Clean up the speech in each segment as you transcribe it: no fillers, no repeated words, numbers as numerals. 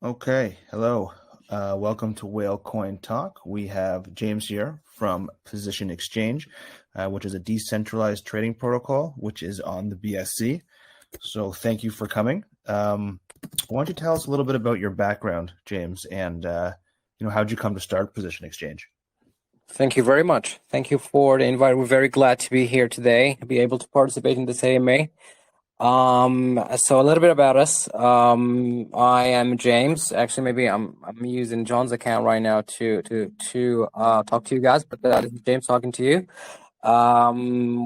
Okay, hello. Welcome to WhaleCoinTalk. We have James here from Position Exchange, which is a decentralized trading protocol, which is on the BSC. So thank you for coming. Why don't you tell us a little bit about your background, James, and how'd you come to start Position Exchange? Thank you very much. Thank you for the invite. We're very glad to be here today, to be able to participate in this AMA. So a little bit about us. I am James. Actually, maybe I'm using John's account right now to talk to you guys, but this is James talking to you.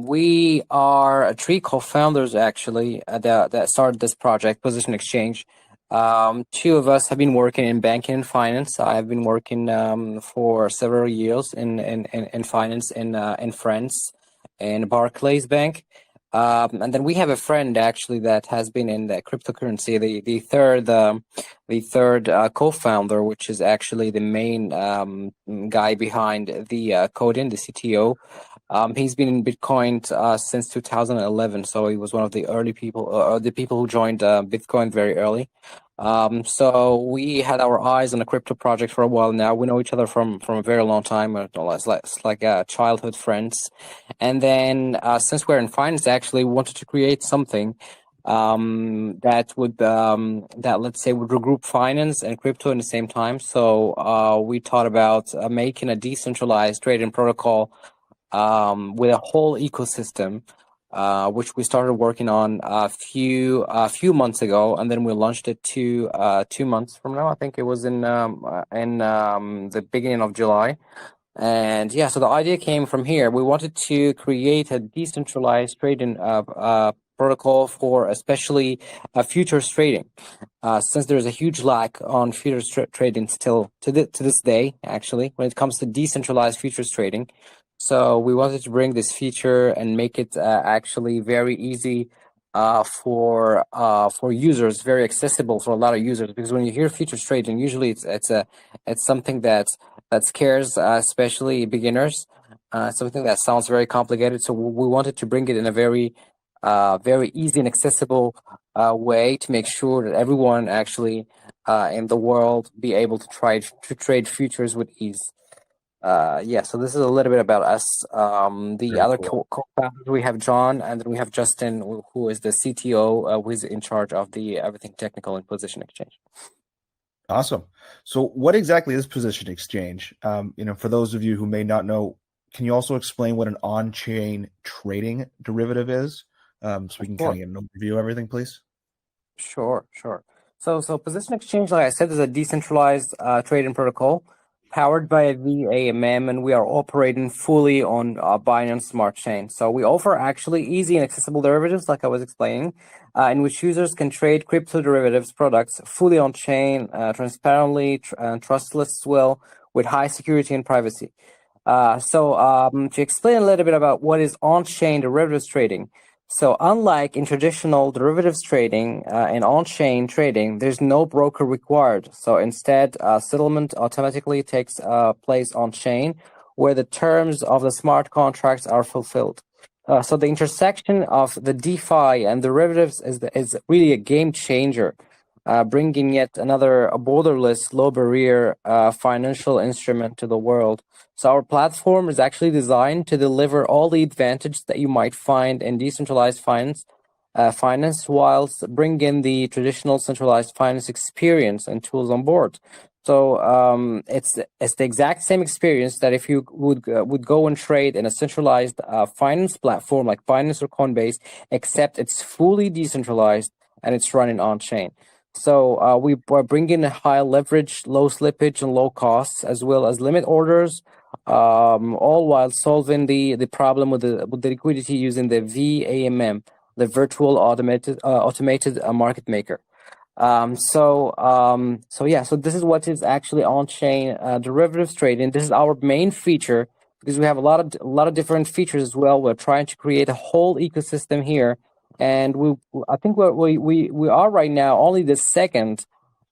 We are three co-founders actually that started this project, Position Exchange. Two of us have been working in banking and finance. I've been working for several years in finance in France, in Barclays Bank. And then we have a friend actually that has been in the cryptocurrency. The third co-founder, which is actually the main guy behind the coding, the CTO. He's been in Bitcoin since 2011, so he was one of the early people, the people who joined Bitcoin very early. So we had our eyes on the crypto project for a while now. We know each other from a very long time. It's like childhood friends. And then since we're in finance, actually, we wanted to create something that would that let's say would regroup finance and crypto in the same time. So we thought about making a decentralized trading protocol with a whole ecosystem, which we started working on a few months ago, and then we launched it 2 months from now. I think it was in the beginning of July. And yeah, so the idea came from here. We wanted to create a decentralized trading protocol for especially futures trading, since there's a huge lack on futures trading still to this day, actually, when it comes to decentralized futures trading. So we wanted to bring this feature and make it actually very easy for users, very accessible for a lot of users. Because when you hear futures trading, usually it's something that scares especially beginners, something that sounds very complicated. So we wanted to bring it in a very easy and accessible way to make sure that everyone actually in the world be able to trade futures with ease. Yeah, so this is a little bit about us. The Very other cool. co-founders, we have John, and then we have Justin, who is the CTO, who is in charge of the everything technical in Position Exchange. Awesome. So what exactly is Position Exchange? For those of you who may not know, can you also explain what an on-chain trading derivative is? So we can kind of get an overview of everything, please. Sure. So Position Exchange, like I said, is a decentralized trading protocol powered by a VAMM, and we are operating fully on Binance Smart Chain. So we offer actually easy and accessible derivatives, like I was explaining, in which users can trade crypto derivatives products fully on chain, transparently, and trustless as well, with high security and privacy. To explain a little bit about what is on-chain derivatives trading. So unlike in traditional derivatives trading and on-chain trading, there's no broker required. So instead, settlement automatically takes place on-chain, where the terms of the smart contracts are fulfilled. So the intersection of the DeFi and derivatives is really a game changer, bringing yet another borderless, low barrier financial instrument to the world. So our platform is actually designed to deliver all the advantages that you might find in decentralized finance, whilst bringing the traditional centralized finance experience and tools on board. So it's the exact same experience that if you would go and trade in a centralized finance platform like Binance or Coinbase, except it's fully decentralized and it's running on chain. So we are bringing a high leverage, low slippage, and low costs, as well as limit orders, all while solving the problem with the liquidity using the VAMM, the virtual automated market maker. So this is what is actually on-chain derivatives trading. This is our main feature because we have a lot of different features as well. We're trying to create a whole ecosystem here, and I think we are right now only the second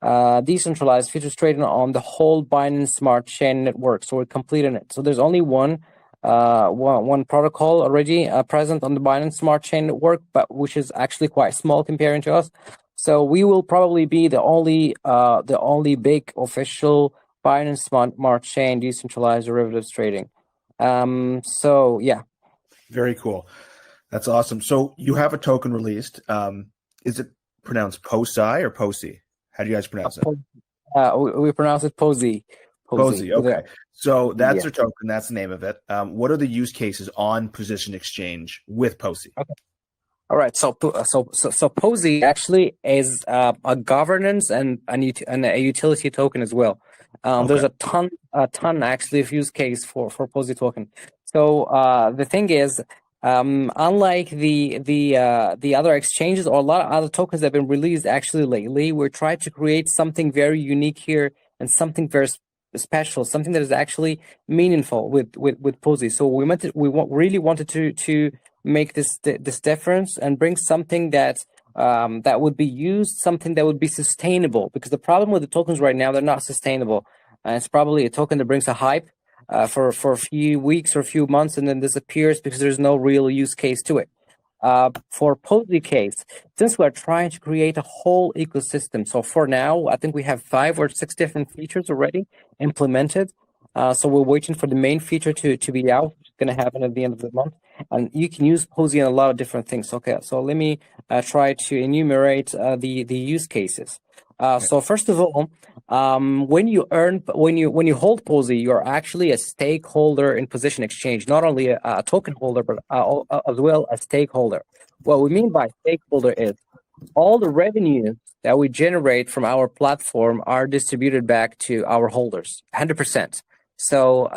decentralized futures trading on the whole Binance Smart Chain network. So we're completing it. So there's only one protocol already present on the Binance Smart Chain network, but which is actually quite small comparing to us. So we will probably be the only big official Binance Smart Chain decentralized derivatives trading. So yeah. Very cool. That's awesome. So you have a token released. Is it pronounced POSI or POSI? How do you guys pronounce it? We pronounce it Posey. POSI. With a Okay. So that's yeah. your token. That's the name of it. What are the use cases on Position Exchange with POSI? All right, so Posey actually is a governance and a utility token as well. Okay. There's a ton actually of use case for Posey token. So the thing is, unlike the other exchanges or a lot of other tokens that have been released actually lately, we're trying to create something very unique here and something very special, something that is actually meaningful with Posey. So really wanted to make this difference and bring something that that would be used, something that would be sustainable. Because the problem with the tokens right now, they're not sustainable. It's probably a token that brings a hype for a few weeks or a few months and then disappears because there's no real use case to it. For Posey case, since we're trying to create a whole ecosystem, so for now, I think we have 5 or 6 different features already implemented. So we're waiting for the main feature to be out, which is going to happen at the end of the month. And you can use Posey in a lot of different things. Okay, so let me try to enumerate the use cases. So first of all, when you hold Posey, you're actually a stakeholder in Position Exchange, not only a token holder, but as well a stakeholder. What we mean by stakeholder is all the revenue that we generate from our platform are distributed back to our holders, 100%. So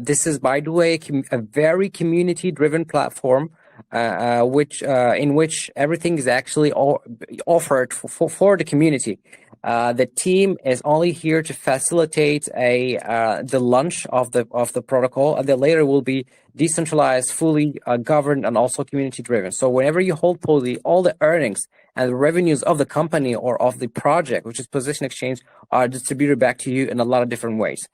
this is, by the way, a very community-driven platform, in which everything is actually offered for the community. The team is only here to facilitate the launch of the protocol, and then later will be decentralized, fully governed, and also community driven. So whenever you hold Posey, all the earnings and the revenues of the company or of the project, which is Position Exchange, are distributed back to you in a lot of different ways.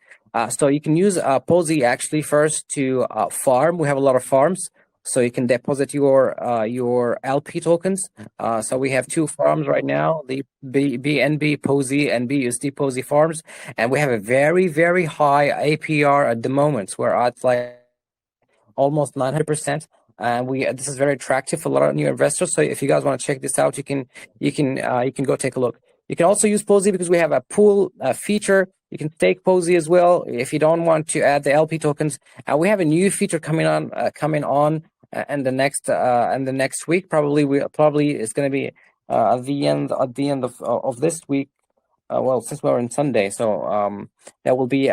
So you can use Posey actually first to farm. We have a lot of farms. So you can deposit your LP tokens. So we have 2 farms right now, the BNB Posey and BUSD Posey farms, and we have a very, very high APR at the moment. We're at like almost 900%. And this is very attractive for a lot of new investors. So if you guys want to check this out, you can go take a look. You can also use Posey because we have a pool feature. You can stake Posey as well if you don't want to add the LP tokens. We have a new feature coming on and the next week probably is going to be at the end of this week. Well, since we're on Sunday, so that will be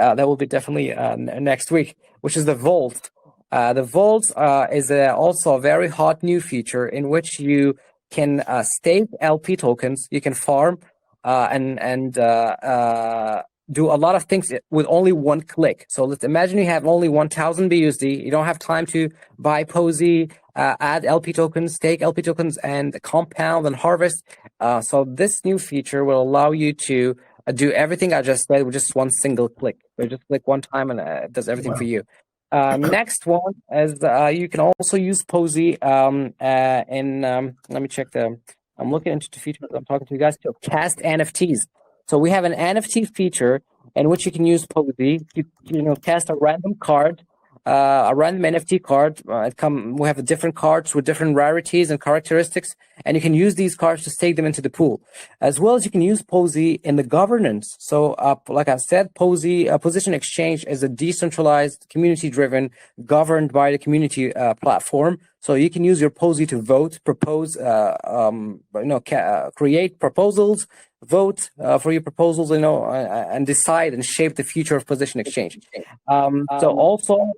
definitely next week, which is the Vault. The Vault is also a very hot new feature in which you can stake LP tokens. You can farm and do a lot of things with only one click. So let's imagine you have only 1,000 BUSD. You don't have time to buy Posey, add LP tokens, stake LP tokens, and compound and harvest. So this new feature will allow you to do everything I just said with just one single click. So just click one time and it does everything for you. Next one is you can also use Posey let me check I'm looking into the features I'm talking to you guys to cast NFTs. So we have an NFT feature in which you can use Posey. You cast a random card, a random NFT card. We have different cards with different rarities and characteristics, and you can use these cards to stake them into the pool. As well as you can use Posey in the governance. So like I said, Posey Position Exchange is a decentralized, community-driven, governed by the community platform. So you can use your Posey to vote, propose, create proposals, vote for your proposals, and decide and shape the future of Position Exchange. So also,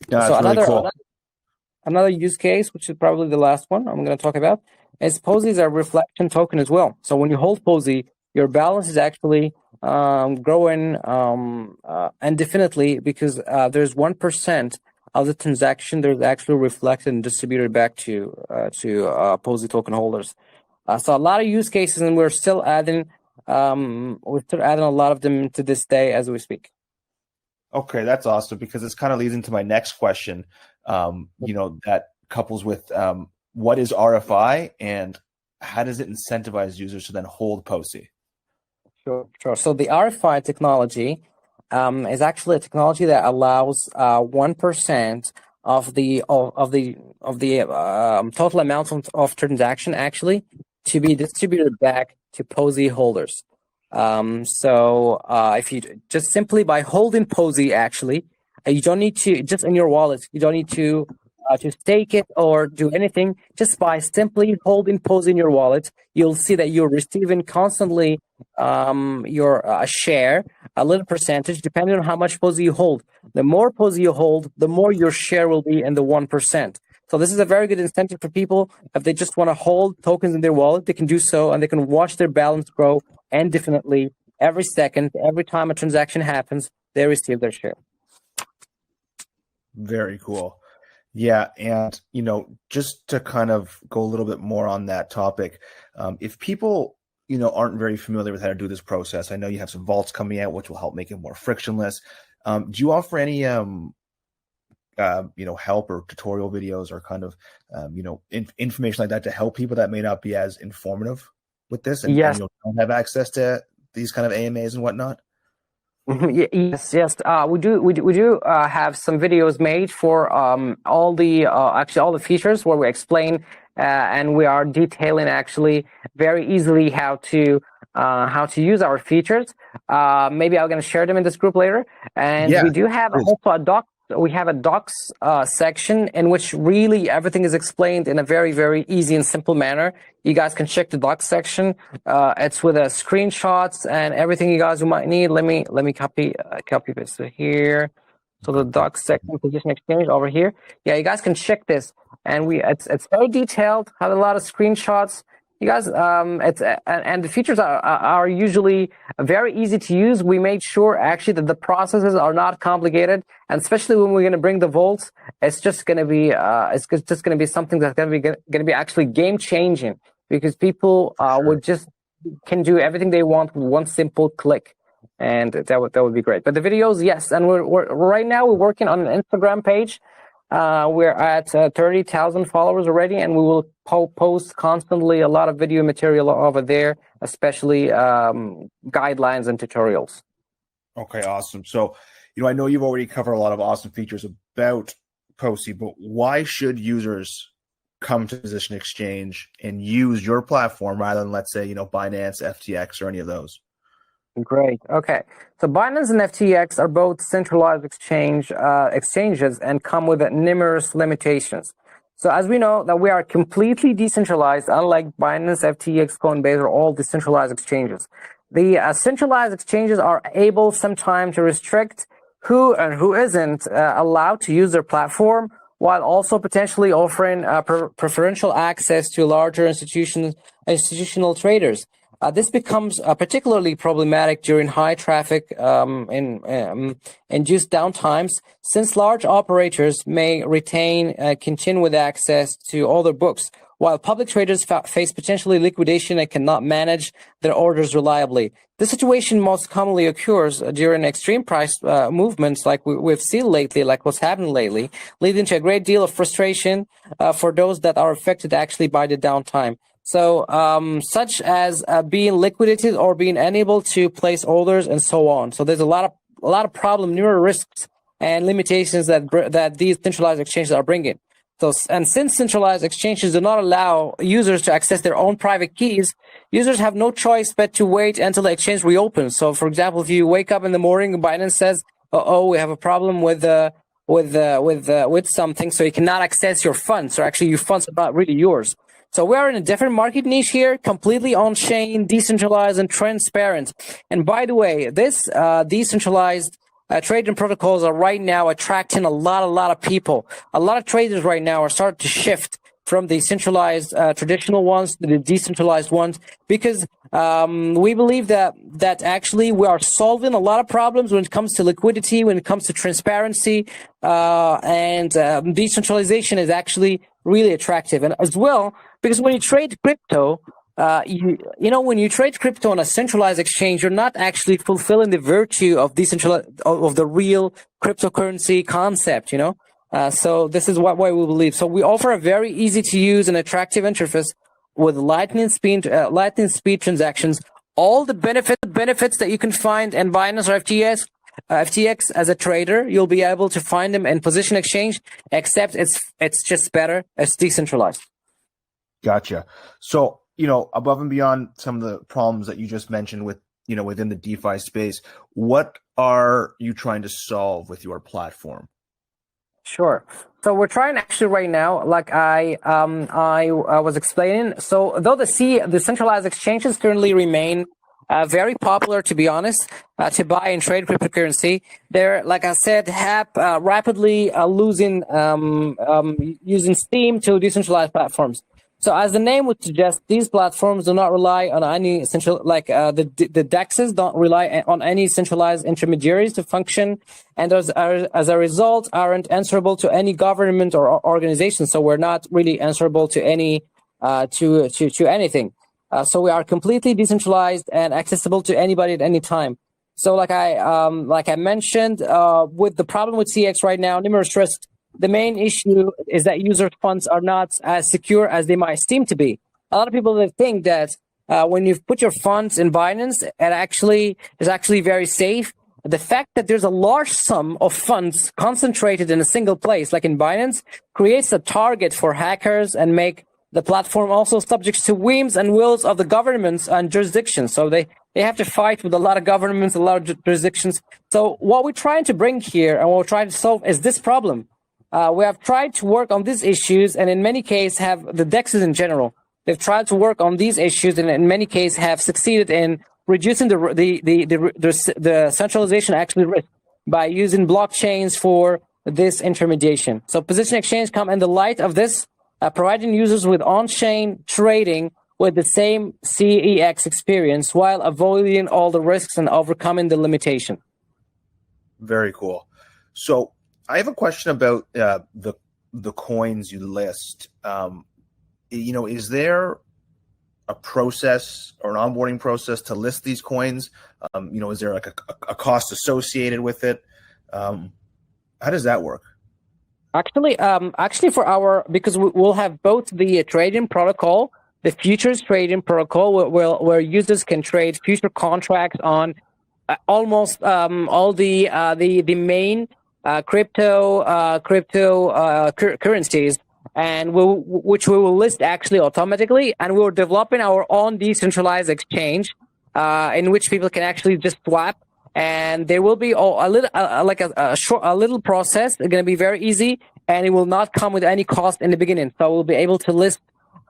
Yeah, so that's really cool. another use case, which is probably the last one I'm going to talk about, is Posey is a reflection token as well. So when you hold Posey, your balance is actually growing indefinitely because there's 1% of the transaction that is actually reflected and distributed back to Posey token holders. So a lot of use cases, and we're still adding a lot of them to this day as we speak. Okay, that's awesome because this kind of leads into my next question. That couples with what is RFI and how does it incentivize users to then hold POSI? Sure, sure. So the RFI technology is actually a technology that allows 1% of the total amount of transaction actually to be distributed back to POSI holders. If you just simply by holding POSI, actually, you don't need to just in your wallet. You don't need to stake it or do anything. Just by simply holding POSI in your wallet, you'll see that you're receiving constantly your share, a little percentage, depending on how much POSI you hold. The more POSI you hold, the more your share will be in the 1%. So this is a very good incentive for people. If they just want to hold tokens in their wallet, they can do so, and they can watch their balance grow indefinitely every second. Every time a transaction happens, they receive their share. Very cool. Yeah, and just to kind of go a little bit more on that topic, if people aren't very familiar with how to do this process, I know you have some vaults coming out which will help make it more frictionless. Do you offer any help or tutorial videos or kind of information like that to help people that may not be as informative with this and Yes. don't have access to these kind of AMAs and whatnot? Yes, yes. We do have some videos made for all the features where we explain and we are detailing actually very easily how to use our features. Maybe I'm going to share them in this group later. And Yeah, we do have also a doc. We have a docs section in which really everything is explained in a very, very easy and simple manner. You guys can check the docs section. It's with screenshots and everything you guys might need. Let me copy this here. So the docs section, position exchange over here. Yeah, you guys can check this, and it's very detailed. Have a lot of screenshots. You guys, and the features are usually very easy to use. We made sure actually that the processes are not complicated, and especially when we're going to bring the vaults, it's just going to be something that's going to be actually game changing, because people would just can do everything they want with one simple click, and that would be great. But the videos, yes, and we're right now we're working on an Instagram page. We're at 30,000 followers already, and we will post constantly a lot of video material over there, especially guidelines and tutorials. Okay, awesome. So, I know you've already covered a lot of awesome features about POSI, but why should users come to Position Exchange and use your platform rather than, let's say, Binance, FTX, or any of those? Great. Okay. So Binance and FTX are both centralized exchanges and come with numerous limitations. So as we know that we are completely decentralized, unlike Binance, FTX, Coinbase, or all decentralized exchanges. The centralized exchanges are able sometimes to restrict who and who isn't allowed to use their platform, while also potentially offering preferential access to larger institutional traders. This becomes particularly problematic during high traffic induced downtimes, since large operators may continue with access to all their books, while public traders face potentially liquidation and cannot manage their orders reliably. This situation most commonly occurs during extreme price movements like we've seen lately, like what's happened lately, leading to a great deal of frustration for those that are affected actually by the downtime. So, such as being liquidated or being unable to place orders and so on. So there's a lot of numerous risks and limitations that these centralized exchanges are bringing. So, and since centralized exchanges do not allow users to access their own private keys, users have no choice but to wait until the exchange reopens. So, for example, if you wake up in the morning and Binance says, "Oh, we have a problem with something," so you cannot access your funds, or actually your funds are not really yours. So we are in a different market niche here, completely on-chain, decentralized, and transparent. And by the way, this decentralized trading protocols are right now attracting a lot of people. A lot of traders right now are starting to shift from the centralized traditional ones to the decentralized ones, because we believe that actually we are solving a lot of problems when it comes to liquidity, when it comes to transparency, and decentralization is actually really attractive. And as well, because when you trade crypto, when you trade crypto on a centralized exchange, you're not actually fulfilling the virtue of of the real cryptocurrency concept. So this is why we believe. So we offer a very easy to use and attractive interface with lightning speed transactions. All the benefits that you can find in Binance or FTX as a trader, you'll be able to find them in Position Exchange, except it's just better. It's decentralized. Gotcha. So, above and beyond some of the problems that you just mentioned with, within the DeFi space, what are you trying to solve with your platform? Sure. So we're trying actually right now, like I was explaining. So though the centralized exchanges currently remain very popular, to be honest, to buy and trade cryptocurrency, they're, like I said, rapidly losing using Steam to decentralized platforms. So as the name would suggest, these platforms do not rely on any central, like the DEXs don't rely on any centralized intermediaries to function, and as a result, aren't answerable to any government or organization. So we're not really answerable to any to anything. So we are completely decentralized and accessible to anybody at any time. So like I mentioned, with the problem with CX right now, numerous risks. The main issue is that user funds are not as secure as they might seem to be. A lot of people think that when you put your funds in Binance, it is actually very safe. The fact that there's a large sum of funds concentrated in a single place, like in Binance, creates a target for hackers and make the platform also subject to whims and wills of the governments and jurisdictions. So they have to fight with a lot of governments, a lot of jurisdictions. So what we're trying to bring here and what we're trying to solve is this problem. We have tried to work on these issues, and in many cases have the DEXs in general. They've tried to work on these issues, and in many cases have succeeded in reducing the centralization actually risk by using blockchains for this intermediation. So Position Exchange come in the light of this, providing users with on-chain trading with the same CEX experience while avoiding all the risks and overcoming the limitation. Very cool. So I have a question about the coins you list. Is there a process or an onboarding process to list these coins? Is there like a cost associated with it? How does that work? Actually, because we'll have both the trading protocol, the futures trading protocol, where users can trade future contracts on almost all the main currencies, and which we will list actually automatically, and we're developing our own decentralized exchange in which people can actually just swap, and there will be a little process. It's going to be very easy, and it will not come with any cost in the beginning. So we'll be able to list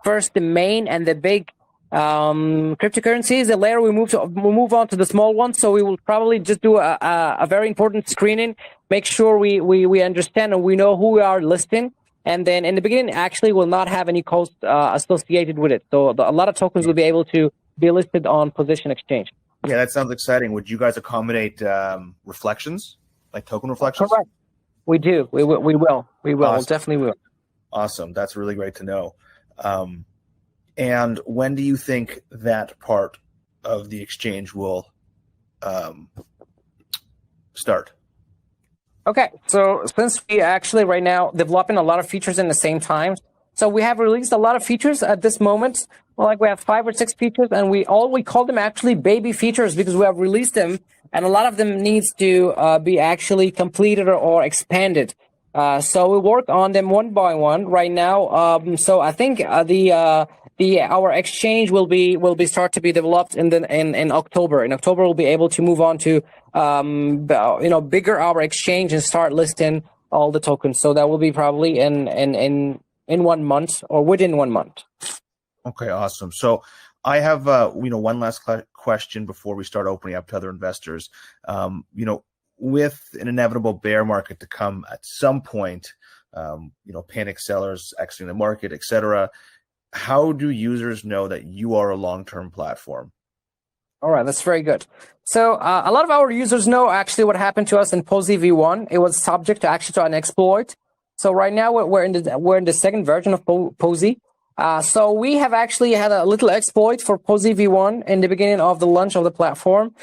first the main and the big cryptocurrencies, and later we'll move on to the small ones. So we will probably just do a very important screening, make sure we understand and we know who we are listing, and then in the beginning actually will not have any cost associated with it. So a lot of tokens will be able to be listed on Position Exchange. Yeah, that sounds exciting. Would you guys accommodate reflections, like token reflections? Correct. We do. We will. We Awesome. will. Definitely will. Awesome. That's really great to know. And when do you think that part of the exchange will start? Okay, so since we actually right now developing a lot of features in the same time, so we have released a lot of features at this moment. Well, like we have 5 or 6 features, and we call them actually baby features because we have released them, and a lot of them needs to be actually completed or expanded. So we work on them one by one right now. So I think our exchange will start to be developed in October. In October, we'll be able to move on to bigger our exchange and start listing all the tokens. So that will be probably in 1 month or within 1 month. Okay, awesome. So I have one last question before we start opening up to other investors. With an inevitable bear market to come at some point, panic sellers exiting the market, etc. How do users know that you are a long-term platform? All right, that's very good. So a lot of our users know actually what happened to us in POSI V1. It was subject to an exploit. So right now we're in the second version of POSI. So we have actually had a little exploit for POSI V1 in the beginning of the launch of the platform.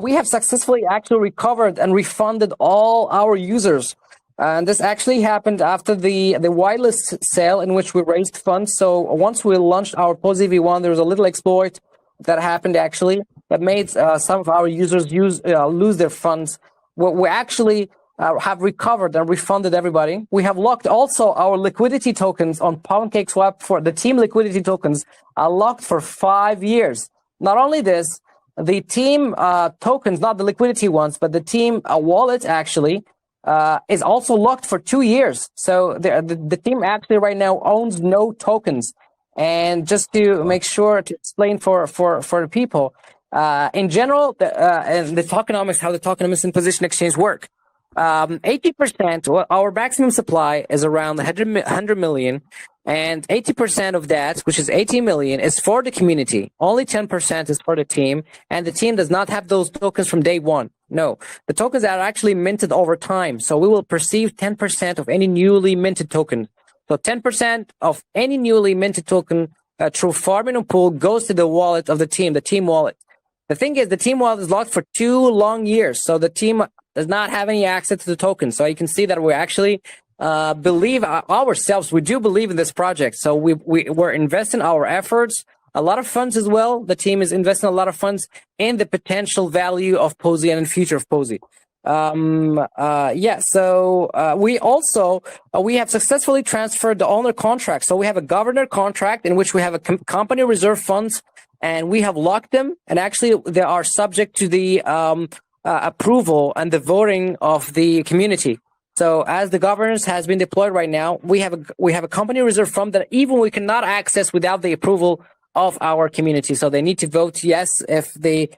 We have successfully actually recovered and refunded all our users And this actually happened after the whitelist sale in which we raised funds. So once we launched our POSI V1, there was a little exploit that happened actually that made some of our users lose their funds. We actually have recovered and refunded everybody. We have locked also our liquidity tokens on PoundCakeSwap. For the team liquidity tokens are locked for 5 years. Not only this, the team tokens, not the liquidity ones, but the team wallet actually is also locked for 2 years. So the team actually right now owns no tokens. And just to make sure to explain for the people, in general, and the tokenomics, how the tokenomics and position exchange work. 80%, well, our maximum supply is around 100 million, and 80% of that, which is 80 million, is for the community. Only 10% is for the team, and the team does not have those tokens from day one. No, the tokens are actually minted over time, so we will perceive 10% of any newly minted token. So 10% of any newly minted token through farming and pool goes to the wallet of the team wallet. The thing is, the team wallet is locked for 2 long years, so the team does not have any access to the token. So you can see that we actually believe ourselves. We do believe in this project. So we're investing our efforts, a lot of funds as well. The team is investing a lot of funds in the potential value of POSI and in future of POSI. So we also we have successfully transferred the owner contract. So we have a governor contract in which we have a company reserve funds, and we have locked them. And actually, they are subject to the approval and the voting of the community. So as the governance has been deployed right now, we have a company reserve fund that even we cannot access without the approval of our community. So they need to vote yes if they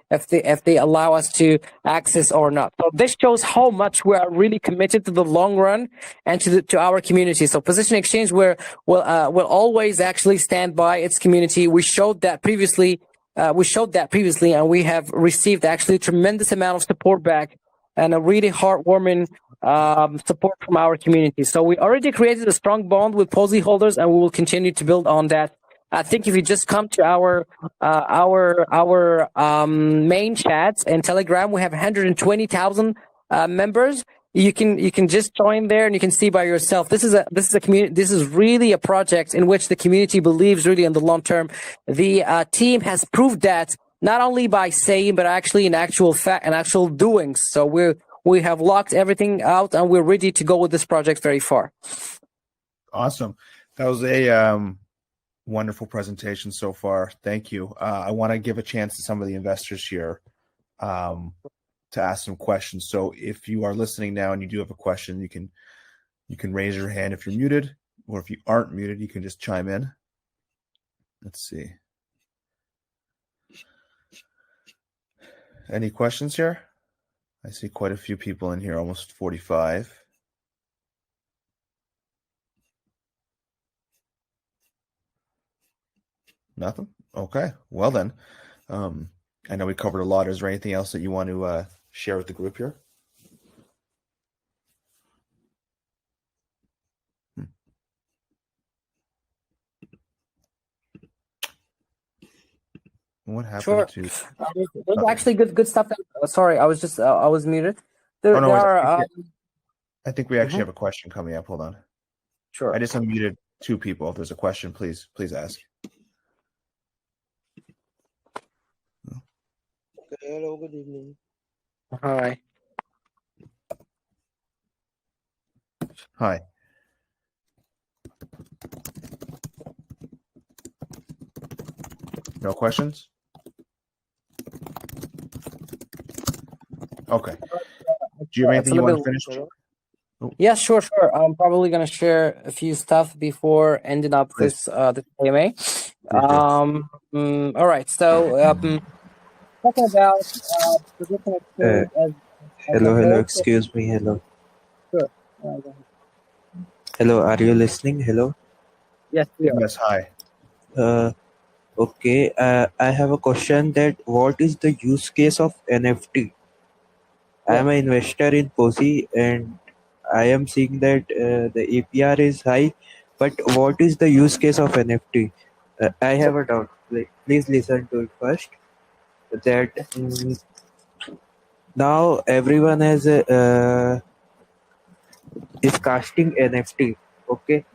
allow us to access or not. So this shows how much we are really committed to the long run and to our community. So Position Exchange will always actually stand by its community. We showed that previously, and we have received actually a tremendous amount of support back and a really heartwarming support from our community. So we already created a strong bond with POSI holders, and we will continue to build on that. I think if you just come to our main chats and Telegram, we have 120,000 members. You can just join there, and you can see by yourself. This is a community. This is really a project in which the community believes really in the long term. The team has proved that not only by saying, but actually in actual fact and actual doings. So we have locked everything out, and we're ready to go with this project very far. Awesome. That was a wonderful presentation so far. Thank you. I want to give a chance to some of the investors here to ask some questions. So if you are listening now and you do have a question, you can raise your hand if you're muted, or if you aren't muted, you can just chime in. Let's see. Any questions here? I see quite a few people in here, almost 45. Nothing? Okay. Well then, I know we covered a lot. Is there anything else that you want to share with the group here? What happened Sure. to? There's actually good stuff. Sorry, I was just I was muted. There no, are. I think we actually have a question coming up. Hold on. Sure. I just unmuted 2 people. If there's a question, please ask. Hello, good evening. Hi. Hi. No questions? Okay. Do you have anything you want to finish? Yeah, sure. I'm probably going to share a few stuff before ending up this AMA. All right. So talking about hello. Excuse me. Hello. Sure. Hello. Are you listening? Hello. Yes, we are. Yes. Hi. Okay. I have a question. That what is the use case of NFT? I am an investor in POSI, and I am seeing that the APR is high, but what is the use case of NFT? I have a doubt. Please listen to it first. That now everyone has is casting NFT. Okay,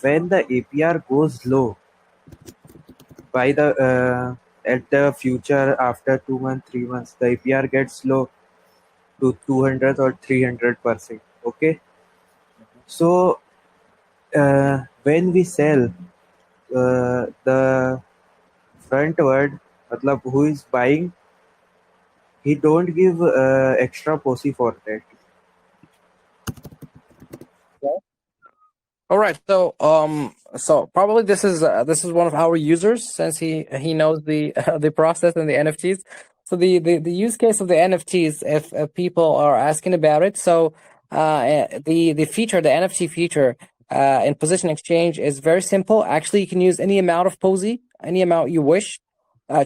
when the APR goes low by the at the future after 2 months, 3 months, the APR gets low to 200 or 300%. Okay, so when we sell the front word, matlab who is buying, he don't give extra posi for that. All right. So probably this is one of our users since he knows the the process and the NFTs. So the use case of the NFTs, if people are asking about it, so the feature, the NFT feature in position exchange is very simple. Actually, you can use any amount of posy, any amount you wish,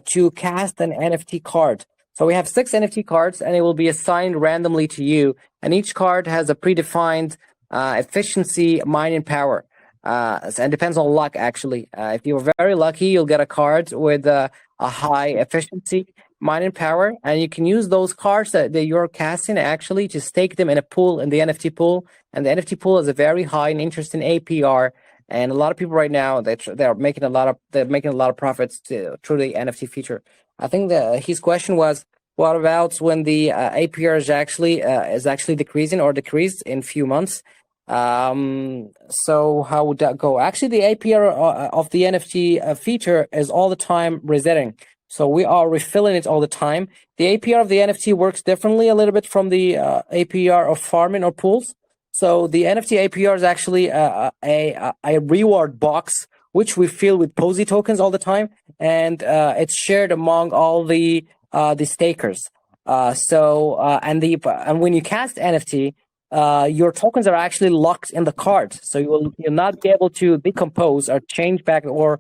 to cast an NFT card. So we have 6 NFT cards, and it will be assigned randomly to you. And each card has a predefined efficiency, mining power. And it depends on luck, actually. If you're very lucky, you'll get a card with a high efficiency, mining power, and you can use those cards that you're casting actually to stake them in a pool, in the NFT pool. And the NFT pool is a very high and interesting APR. And a lot of people right now they're making a lot of profits through the NFT feature. I think that his question was, what about when the APR is actually decreasing or decreased in few months? So how would that go? Actually, the APR of the NFT feature is all the time resetting. So we are refilling it all the time. The APR of the NFT works differently a little bit from the APR of farming or pools. So the NFT APR is actually a reward box which we fill with posy tokens all the time, and it's shared among all the stakers. And when you cast NFT, your tokens are actually locked in the card, so you'll not be able to decompose or change back or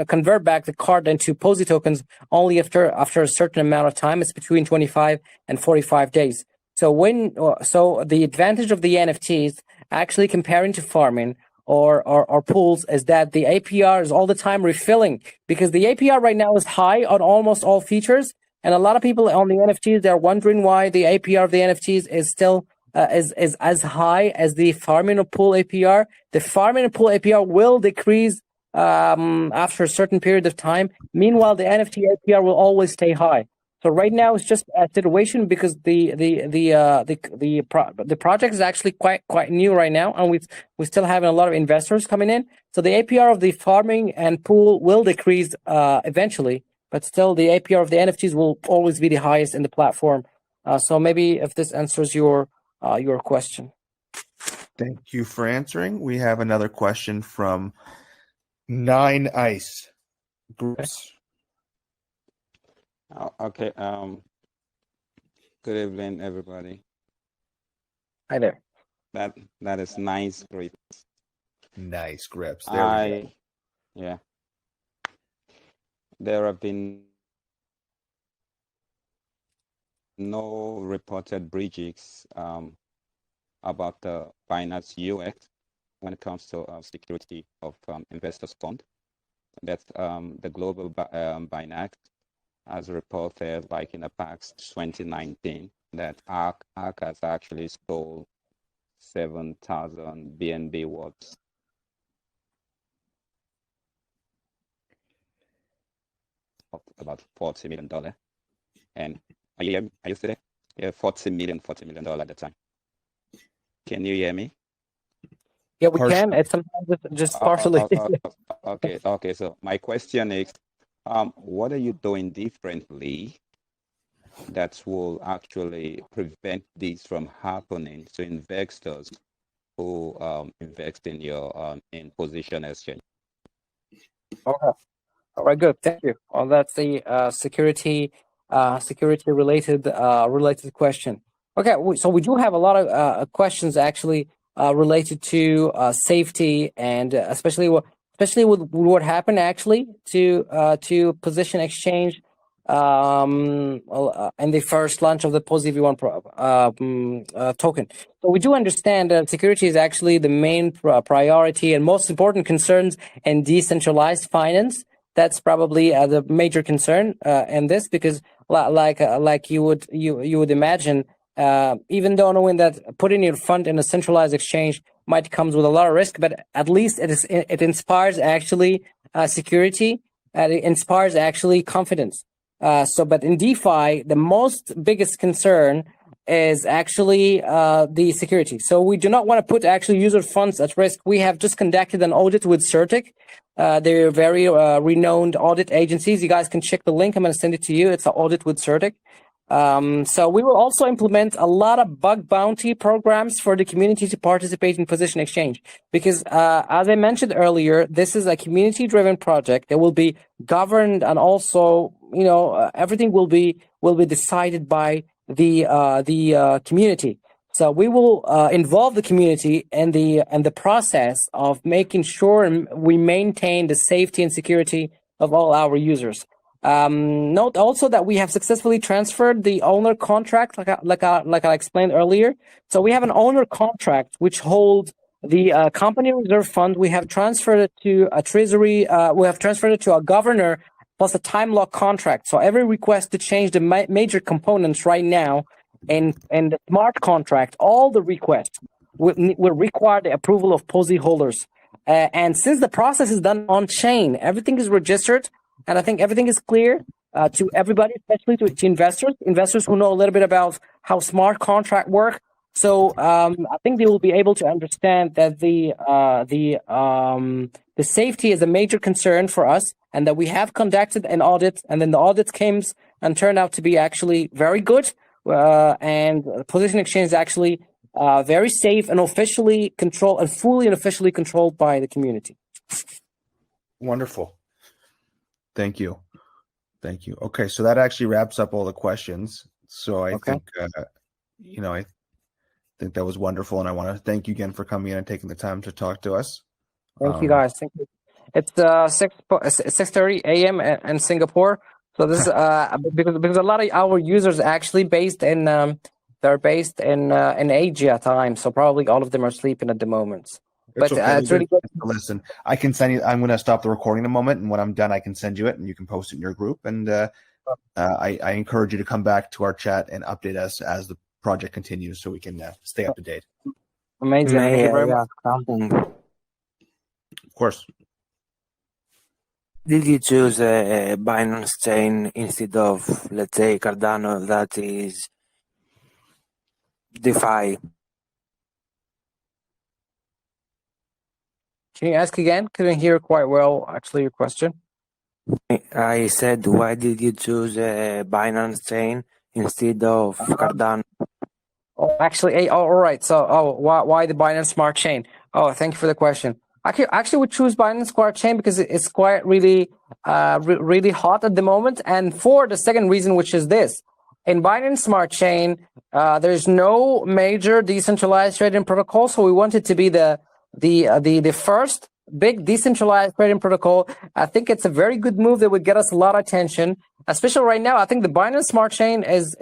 convert back the card into posy tokens only after a certain amount of time. It's between 25 and 45 days. So the advantage of the NFTs, actually comparing to farming or pools, is that the APR is all the time refilling, because the APR right now is high on almost all features, and a lot of people on the NFTs, they're wondering why the APR of the NFTs is still is as high as the farming or pool APR. The farming and pool APR will decrease after a certain period of time. Meanwhile, the NFT APR will always stay high. So right now it's just a situation because the project is actually quite new right now, and we're still having a lot of investors coming in. So the APR of the farming and pool will decrease eventually, but still the APR of the NFTs will always be the highest in the platform. So maybe if this answers your question. Thank you for answering. We have another question from 9 Ice Groups. Okay. Good evening, everybody. Hi there. That is nice, great. Nice grips. There we go. Yeah. There have been no reported breaches about the Binance UX when it comes to security of investors' fund. That's the global Binance has reported, like in the past 2019, that ARK has actually stole 7,000 BNB worth. Of about $40 million. And are you still there? Yeah, $40 million at the time. Can you hear me? Yeah, we can. It's sometimes just partially. Okay. So my question is, what are you doing differently that will actually prevent this from happening to investors who invest in your in position exchange? Okay. All right, good. Thank you. Well, that's the security related question. Okay, so we do have a lot of questions actually related to safety, and especially with what happened actually to position exchange in the first launch of the POSI V1 token. So we do understand that security is actually the main priority and most important concerns in decentralized finance. That's probably the major concern in this, because like you would imagine, even though knowing that putting your fund in a centralized exchange might comes with a lot of risk, but at least it inspires actually security, it inspires actually confidence. But in DeFi, the most biggest concern is actually the security. So we do not want to put actually user funds at risk. We have just conducted an audit with Certic. They're very renowned audit agencies. You guys can check the link. I'm going to send it to you. It's an audit with Certic. So we will also implement a lot of bug bounty programs for the community to participate in position exchange. Because as I mentioned earlier, this is a community-driven project that will be governed, and also, everything will be decided by the community. So we will involve the community in the process of making sure we maintain the safety and security of all our users. Note also that we have successfully transferred the owner contract, like I explained earlier. So we have an owner contract which holds the company reserve fund. We have transferred it to a treasury. We have transferred it to a governor plus a time lock contract. So every request to change the major components right now in the smart contract, all the requests will require the approval of POSI holders. And since the process is done on chain, everything is registered. And I think everything is clear to everybody, especially to investors who know a little bit about how smart contract work. So I think they will be able to understand that the safety is a major concern for us, and that we have conducted an audit, and then the audit came and turned out to be actually very good. And position exchange is actually very safe and officially controlled, and fully and officially controlled by the community. Wonderful. Thank you. Okay, so that actually wraps up all the questions. So I think, I think that was wonderful, and I want to thank you again for coming in and taking the time to talk to us. Thank you, guys. Thank you. It's 6:30 a.m. in Singapore. So this is because a lot of our users are actually based in Asia time. So probably all of them are sleeping at the moment. But it's really good. Listen, I can send you. I'm going to stop the recording in a moment, and when I'm done, I can send you it, and you can post it in your group. And I encourage you to come back to our chat and update us as the project continues, so we can stay up to date. Amazing. Thank you very much. Of course. Did you choose a Binance chain instead of, let's say, Cardano, that is DeFi? Can you ask again? Couldn't hear quite well, actually, your question. I said, why did you choose a Binance chain instead of Cardano? Oh, actually, all right. So, why the Binance Smart Chain? Oh, thank you for the question. Actually, we choose Binance Smart Chain because it's quite really hot at the moment. And for the second reason, which is this: in Binance Smart Chain, there's no major decentralized trading protocol, so we want it to be the first big decentralized trading protocol. I think it's a very good move that would get us a lot of attention, especially right now. I think the Binance Smart Chain is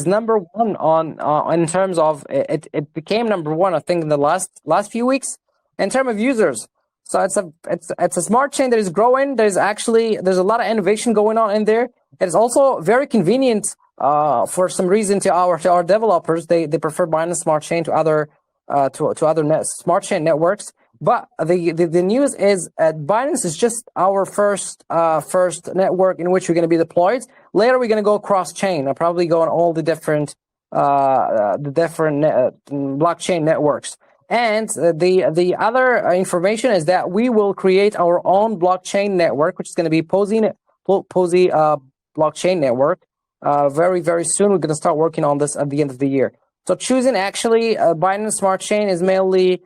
number one on in terms of it became number one, I think, in the last few weeks in terms of users. So it's a smart chain that is growing. There's a lot of innovation going on in there. It is also very convenient for some reason to our developers. They prefer Binance Smart Chain to other smart chain networks. But the news is Binance is just our first network in which we're going to be deployed. Later we're going to go cross chain. I'll probably go on all the different blockchain networks. And the other information is that we will create our own blockchain network, which is going to be POSI blockchain network. Very, very soon we're going to start working on this at the end of the year. So choosing actually Binance Smart Chain is mainly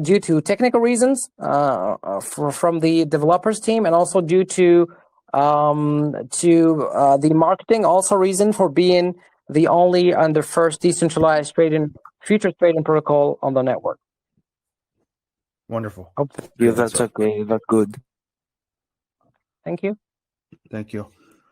due to technical reasons from the developers team, and also due to the marketing also reason for being the only and the first decentralized futures trading protocol on the network. Wonderful. Yeah, that's okay. That's good. Thank you. Thank you.